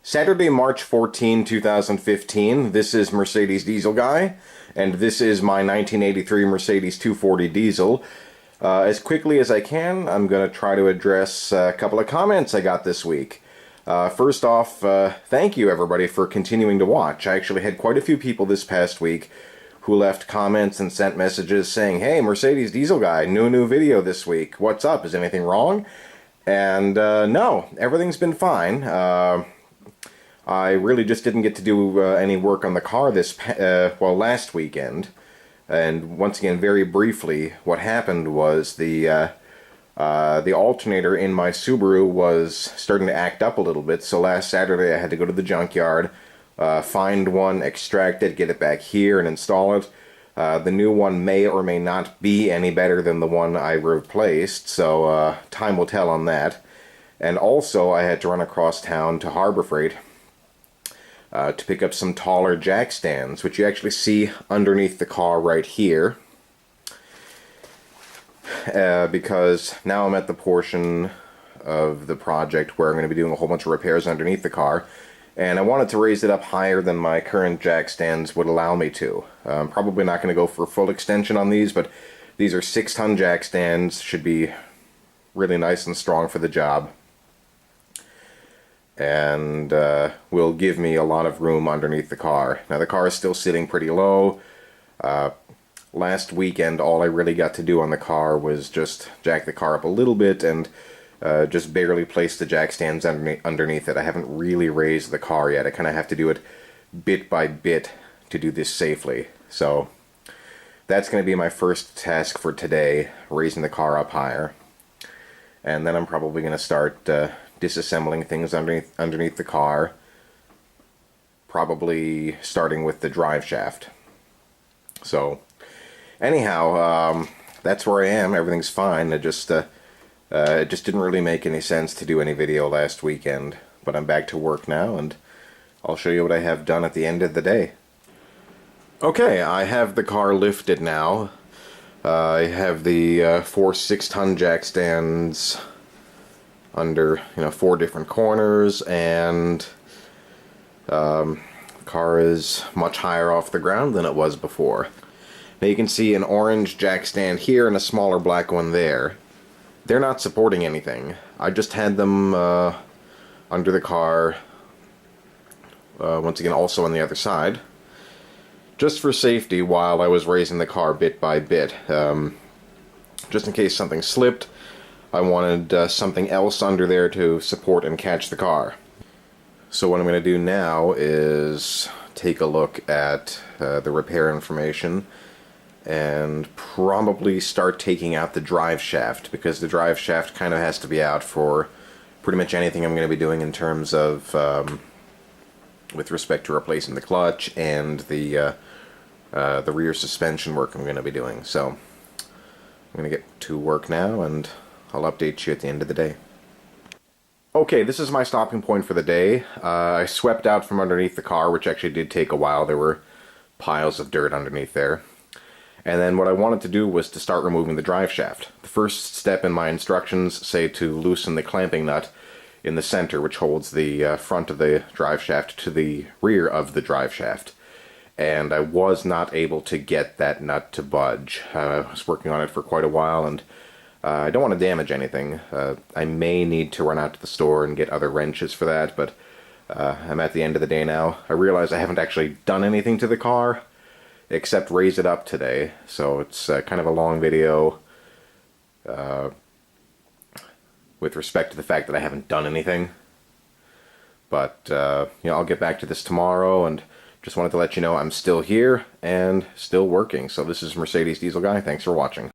Saturday, March 14, 2015. This is Mercedes Diesel Guy, and this is my 1983 Mercedes 240 diesel. As quickly as I can, I'm going to try to address a couple of comments I got this week. First off, thank you everybody for continuing to watch. I actually had quite a few people this past week who left comments and sent messages saying, "Hey, Mercedes Diesel Guy, new video this week. What's up? Is anything wrong?" And no, everything's been fine. I really just didn't get to do any work on the car last weekend. And once again, very briefly, what happened was the alternator in my Subaru was starting to act up a little bit. So last Saturday I had to go to the junkyard, find one, extract it, get it back here and install it. The new one may or may not be any better than the one I replaced, so time will tell on that. And also I had to run across town to Harbor Freight to pick up some taller jack stands, which you actually see underneath the car right here. Because now I'm at the portion of the project where I'm going to be doing a whole bunch of repairs underneath the car, and I wanted to raise it up higher than my current jack stands would allow me to. I'm probably not going to go for a full extension on these, but these are 6-ton jack stands, should be really nice and strong for the job, and will give me a lot of room underneath the car. Now the car is still sitting pretty low. Last weekend all I really got to do on the car was just jack the car up a little bit and just barely place the jack stands underneath it. I haven't really raised the car yet. I kind of have to do it bit by bit to do this safely. So that's going to be my first task for today, raising the car up higher. And then I'm probably going to start disassembling things underneath the car, probably starting with the drive shaft. So anyhow, that's where I am. Everything's fine. It just didn't really make any sense to do any video last weekend, but I'm back to work now, and I'll show you what I have done at the end of the day. Okay, I have the car lifted now. I have the 4 6-ton jack stands under 4 different corners, and the car is much higher off the ground than it was before. Now you can see an orange jack stand here and a smaller black one there. They're not supporting anything. I just had them under the car, once again also on the other side, just for safety while I was raising the car bit by bit. Just in case something slipped, I wanted something else under there to support and catch the car. So what I'm going to do now is take a look at the repair information and probably start taking out the drive shaft, because the drive shaft kind of has to be out for pretty much anything I'm going to be doing in terms of with respect to replacing the clutch and the rear suspension work I'm going to be doing. So I'm going to get to work now, and I'll update you at the end of the day. Okay, this is my stopping point for the day. I swept out from underneath the car, which actually did take a while. There were piles of dirt underneath there. And then what I wanted to do was to start removing the drive shaft. The first step in my instructions say to loosen the clamping nut in the center, which holds the front of the drive shaft to the rear of the drive shaft. And I was not able to get that nut to budge. I was working on it for quite a while, and I don't want to damage anything. I may need to run out to the store and get other wrenches for that, but I'm at the end of the day now. I realize I haven't actually done anything to the car except raise it up today, so it's kind of a long video with respect to the fact that I haven't done anything. But I'll get back to this tomorrow, and just wanted to let you know I'm still here and still working. So this is Mercedes Diesel Guy. Thanks for watching.